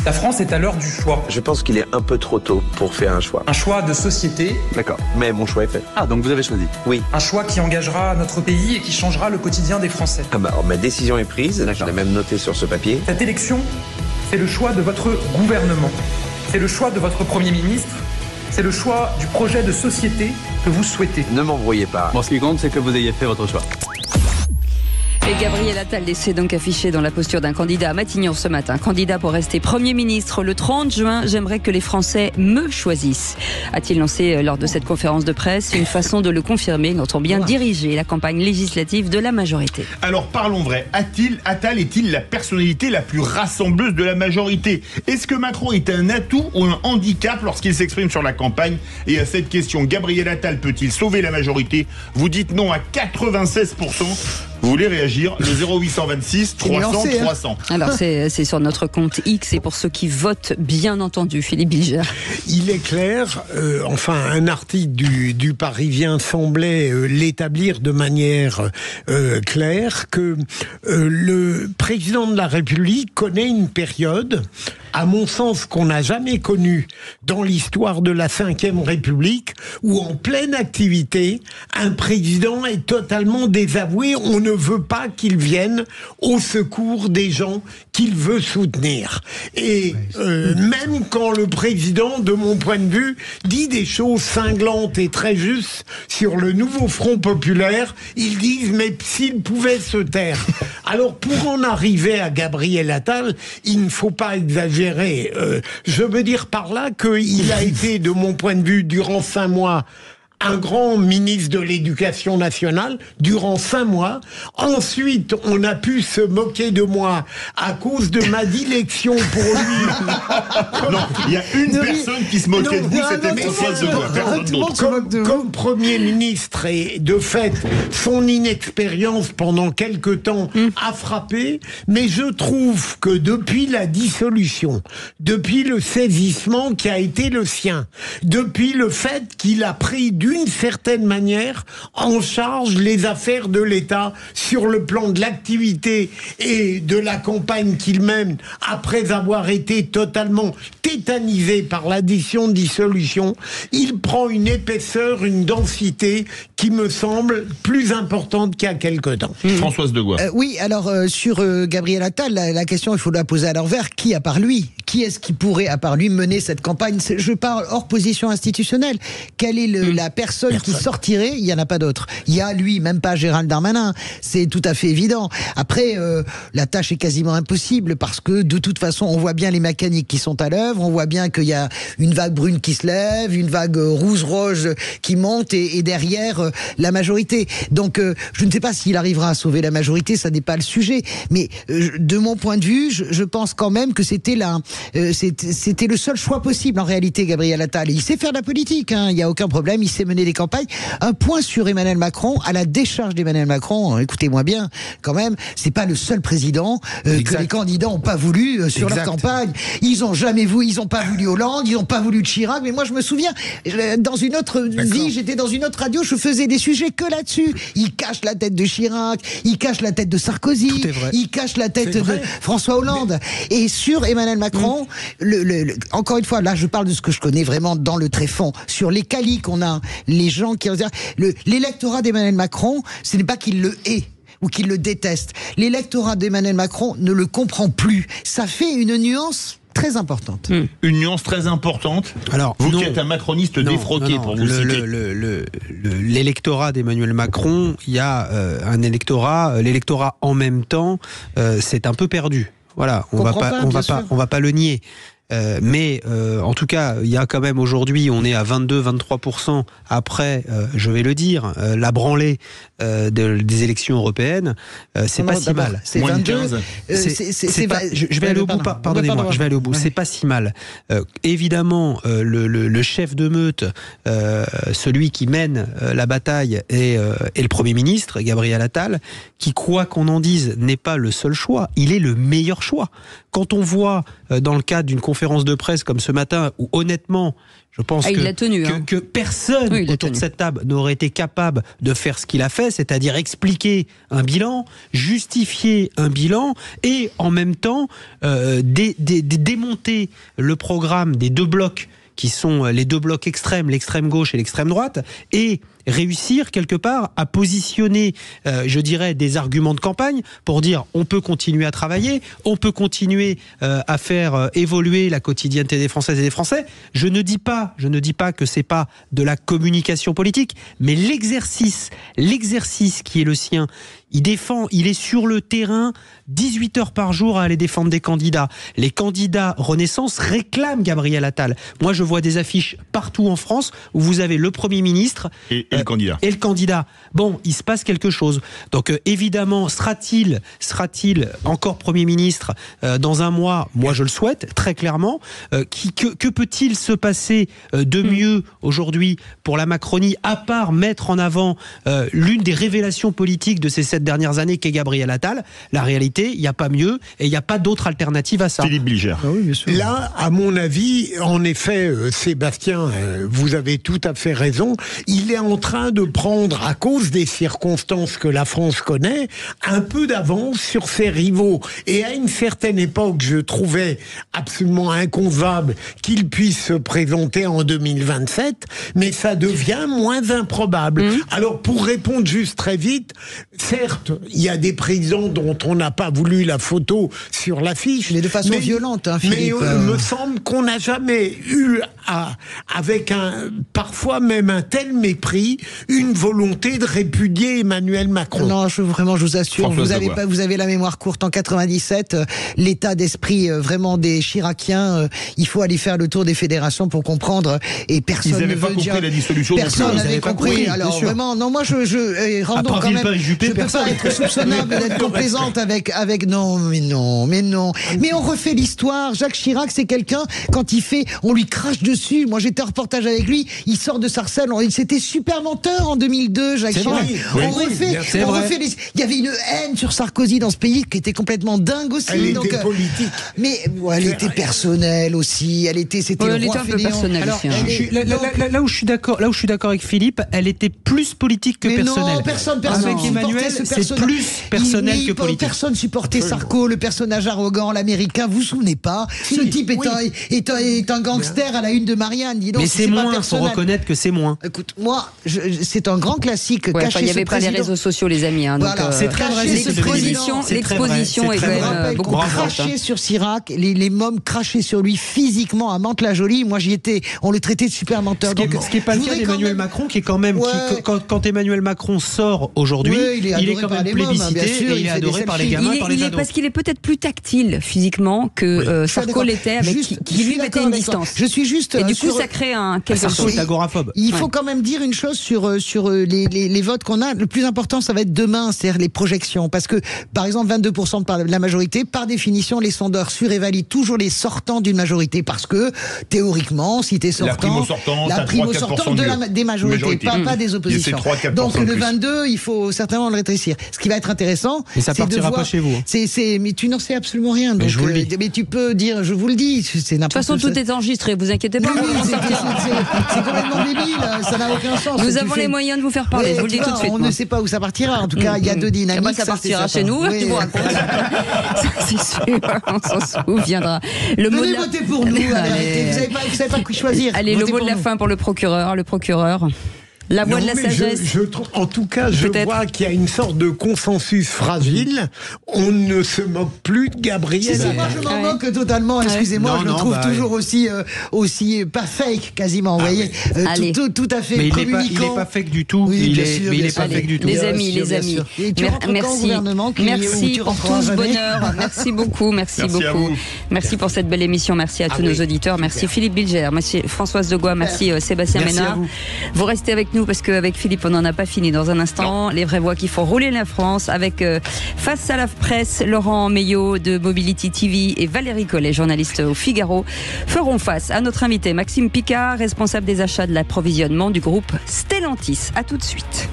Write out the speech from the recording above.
La France est à l'heure du choix. Je pense qu'il est un peu trop tôt pour faire un choix. Un choix de société. D'accord, mais mon choix est fait. Ah, donc vous avez choisi? Oui. Un choix qui engagera notre pays et qui changera le quotidien des Français. Ah bah, alors, ma décision est prise, je l'ai même noté sur ce papier. Cette élection, c'est le choix de votre gouvernement. C'est le choix de votre Premier ministre. C'est le choix du projet de société que vous souhaitez. Ne m'embrouillez pas. Bon, ce qui compte, c'est que vous ayez fait votre choix. Et Gabriel Attal s'est donc affiché dans la posture d'un candidat à Matignon ce matin. Candidat pour rester Premier ministre le 30 juin. J'aimerais que les Français me choisissent. A-t-il lancé lors de cette conférence de presse une façon de le confirmer. Il entend bien diriger la campagne législative de la majorité. Alors parlons vrai. Attal est-il la personnalité la plus rassembleuse de la majorité? Est-ce que Macron est un atout ou un handicap lorsqu'il s'exprime sur la campagne? Et à cette question, Gabriel Attal peut-il sauver la majorité? Vous dites non à 96%. Vous voulez réagir? Le 0826 300 300. Alors c'est sur notre compte X et pour ceux qui votent, bien entendu, Philippe Bilger. Il est clair, un article du Parisien semblait l'établir de manière claire, que le président de la République connaît une période, à mon sens, qu'on n'a jamais connue dans l'histoire de la Ve République, où en pleine activité, un président est totalement désavoué. On ne veut pas qu'il vienne au secours des gens qu'il veut soutenir. Et même quand le président, de mon point de vue, dit des choses cinglantes et très justes sur le nouveau Front populaire, ils disent mais s'il pouvait se taire. Alors pour en arriver à Gabriel Attal, il ne faut pas exagérer. Je veux dire par là qu'il a été, de mon point de vue, durant 5 mois, un grand ministre de l'Éducation nationale durant 5 mois. Ensuite, on a pu se moquer de moi à cause de ma dilection pour lui. Non, il y a une personne qui se moquait de vous, c'était François Degois. Comme Premier ministre, et de fait, son inexpérience pendant quelque temps a frappé, mais je trouve que depuis la dissolution, depuis le saisissement qui a été le sien, depuis le fait qu'il a pris d'une certaine manière en charge les affaires de l'État sur le plan de l'activité et de la campagne qu'il mène, après avoir été totalement tétanisé par l'addition-dissolution, il prend une épaisseur, une densité qui me semble plus importante qu'il y a quelque temps. Françoise Degois. Oui, alors sur Gabriel Attal, la question, il faut la poser à l'envers. Qui, à part lui, qui est-ce qui pourrait, à part lui, mener cette campagne? Je parle hors position institutionnelle. Quelle est la personne qui sortirait? Il n'y en a pas d'autre. Il y a lui, même pas Gérald Darmanin. C'est tout à fait évident. Après, la tâche est quasiment impossible parce que, de toute façon, on voit bien les mécaniques qui sont à l'œuvre. On voit bien qu'il y a une vague brune qui se lève, une vague rouge-roge qui monte et derrière la majorité. Donc, je ne sais pas s'il arrivera à sauver la majorité, ça n'est pas le sujet. Mais de mon point de vue, je pense quand même que c'était le seul choix possible en réalité, Gabriel Attal. Et il sait faire de la politique, hein, il n'y a aucun problème, il sait mener des campagnes. Un point sur Emmanuel Macron, à la décharge d'Emmanuel Macron, écoutez-moi bien, quand même, c'est pas le seul président que les candidats n'ont pas voulu sur leur campagne. Ils n'ont pas voulu Hollande, ils n'ont pas voulu Chirac, mais moi je me souviens, dans une autre vie, j'étais dans une autre radio, je faisais des sujets que là-dessus. Ils cachent la tête de Chirac, ils cachent la tête de Sarkozy, ils cachent la tête de François Hollande. Et sur Emmanuel Macron, encore une fois, là je parle de ce que je connais vraiment dans le tréfonds, sur les qualis qu'on a, les gens qui... L'électorat d'Emmanuel Macron, ce n'est pas qu'il le hait ou qu'il le déteste. L'électorat d'Emmanuel Macron ne le comprend plus. Ça fait une nuance très importante. Une nuance très importante. Alors, vous qui êtes un macroniste défroqué, pour vous citer. L'électorat d'Emmanuel Macron, il y a un électorat, l'électorat en même temps, c'est un peu perdu. Voilà, on va pas le nier. Mais en tout cas, il y a quand même aujourd'hui, on est à 22-23% après, je vais le dire, la branlée des élections européennes. C'est pas si mal. C'est 22. Je vais aller au bout. Pardonnez-moi, je vais aller au bout. C'est pas si mal. Évidemment, le chef de meute, celui qui mène la bataille, est le Premier ministre, Gabriel Attal, qui, quoi qu'on en dise, n'est pas le seul choix. Il est le meilleur choix. Quand on voit, dans le cadre d'une conférence conférence de presse comme ce matin, où honnêtement, je pense il l'a tenu, que personne autour de cette table n'aurait été capable de faire ce qu'il a fait, c'est-à-dire expliquer un bilan, justifier un bilan et en même temps démonter le programme des deux blocs qui sont les deux blocs extrêmes, l'extrême gauche et l'extrême droite, et réussir quelque part à positionner, je dirais, des arguments de campagne pour dire on peut continuer à travailler, on peut continuer à faire évoluer la quotidienneté des Françaises et des Français. Je ne dis pas que c'est pas de la communication politique, mais l'exercice qui est le sien, il est sur le terrain 18 heures par jour à aller défendre des candidats. Les candidats Renaissance réclament Gabriel Attal. Moi, je vois des affiches partout en France où vous avez le Premier ministre et le candidat. Et le candidat. Bon, il se passe quelque chose. Donc, évidemment, sera-t-il encore Premier ministre dans un mois? Moi, je le souhaite, très clairement. Que peut-il se passer de mieux aujourd'hui pour la Macronie, à part mettre en avant l'une des révélations politiques de ces 7 dernières années qu'est Gabriel Attal? La réalité, il n'y a pas mieux et il n'y a pas d'autre alternative à ça. Philippe Bilger. Ah oui, bien sûr. Là, à mon avis, en effet, Sébastien, vous avez tout à fait raison. Il est en train de prendre, à cause des circonstances que la France connaît, un peu d'avance sur ses rivaux. Et à une certaine époque, je trouvais absolument inconcevable qu'il puisse se présenter en 2027, mais ça devient moins improbable. Alors, pour répondre juste très vite, certes, il y a des présidents dont on n'a pas voulu la photo sur l'affiche. Mais de façon violente, hein, Philippe. Mais il me semble qu'on n'a jamais eu, avec parfois même un tel mépris, une volonté de répudier Emmanuel Macron. Non, je vous assure, vous avez la mémoire courte. En 97, l'état d'esprit vraiment des Chiraciens, il faut aller faire le tour des fédérations pour comprendre. Et personne ne veut dire... Ils n'avaient pas compris la dissolution. Personne n'avait compris. Alors vraiment, non, moi rendons quand même... Je peux pas être soupçonnable d'être complaisante avec non. Mais on refait l'histoire. Jacques Chirac, c'est quelqu'un, quand on lui crache dessus. Moi, j'étais en reportage avec lui, il sort de Sarcelles, c'était super menteur en 2002, Jacques Chirac. On refait il y avait une haine sur Sarkozy dans ce pays qui était complètement dingue aussi. Elle était politique. Mais elle était personnelle aussi. C'était le roi fainéant. Là où je suis d'accord avec Philippe, elle était plus politique que personnelle. Non, personne avec Emmanuel, c'est plus personnel que politique. Personne supportait Sarko, le personnage arrogant, l'américain. Vous vous souvenez pas? Ce type est un gangster à la une de Marianne. Dis donc, mais c'est moins, il faut reconnaître que c'est moins. Écoute, moi, c'est un grand classique. Il n'y avait pas les réseaux sociaux, les amis. Voilà. C'est très vrai. L'exposition est quand même beaucoup plus forte. Craché sur Chirac, les mômes crachaient sur lui physiquement à Mantes-la-Jolie. Moi, j'y étais. On le traitait de super menteur. Ce qui est pas le cas d'Emmanuel Macron, qui est quand même quand Emmanuel Macron sort aujourd'hui, il est quand même plébiscité et il est adoré par les gamins, par les ados. Parce qu'il est peut-être plus tactile physiquement que Sarko l'était, avec qui lui mettait une distance. Je suis juste. Et du coup, ça crée quelque chose. Sarko est agoraphobe. Il faut quand même dire une chose sur les votes qu'on a. Le plus important, ça va être demain, c'est-à-dire les projections. Parce que, par exemple, 22% de la majorité, par définition, les sondeurs surévaluent toujours les sortants d'une majorité. Parce que, théoriquement, si t'es sortant, la primo sortante des majorités, pas des oppositions. Donc, le 22, il faut certainement le rétrécir. Ce qui va être intéressant, mais ça partira pas chez vous. Mais tu n'en sais absolument rien. Donc, mais tu peux dire, je vous le dis, c'est n'importe quoi. De toute façon, tout est enregistré, vous inquiétez pas. C'est complètement débile, ça n'a aucun sens. Nous avons les moyens de vous faire parler, je vous le dis tout de suite. On ne sait pas où ça partira. En tout cas, il y a deux dynamiques. Ça partira chez nous, tu vous racontes. C'est sûr, on s'en souviendra. Venez voter pour nous. Vous savez pas qui choisir. Allez, le mot de la fin pour le procureur. La voix de la sagesse. En tout cas, je vois qu'il y a une sorte de consensus fragile. On ne se moque plus de Gabriel. Moi, je m'en moque totalement. Excusez-moi, je le trouve toujours aussi pas fake, quasiment. Vous voyez, tout à fait. Mais il n'est pas fake du tout. Oui, il n'est pas fake du tout. Les amis. Merci pour tout ce bonheur. Merci beaucoup. Merci pour cette belle émission. Merci à tous nos auditeurs. Merci Philippe Bilger. Merci Françoise Degois. Merci Sébastien Ménard. Vous restez avec nous parce qu'avec Philippe on n'en a pas fini. Dans un instant, les vraies voix qui font rouler la France avec Face à la presse, Laurent Meillot de Mobility TV et Valérie Collet, journaliste au Figaro, feront face à notre invité Maxime Picard, responsable des achats de l'approvisionnement du groupe Stellantis. À tout de suite.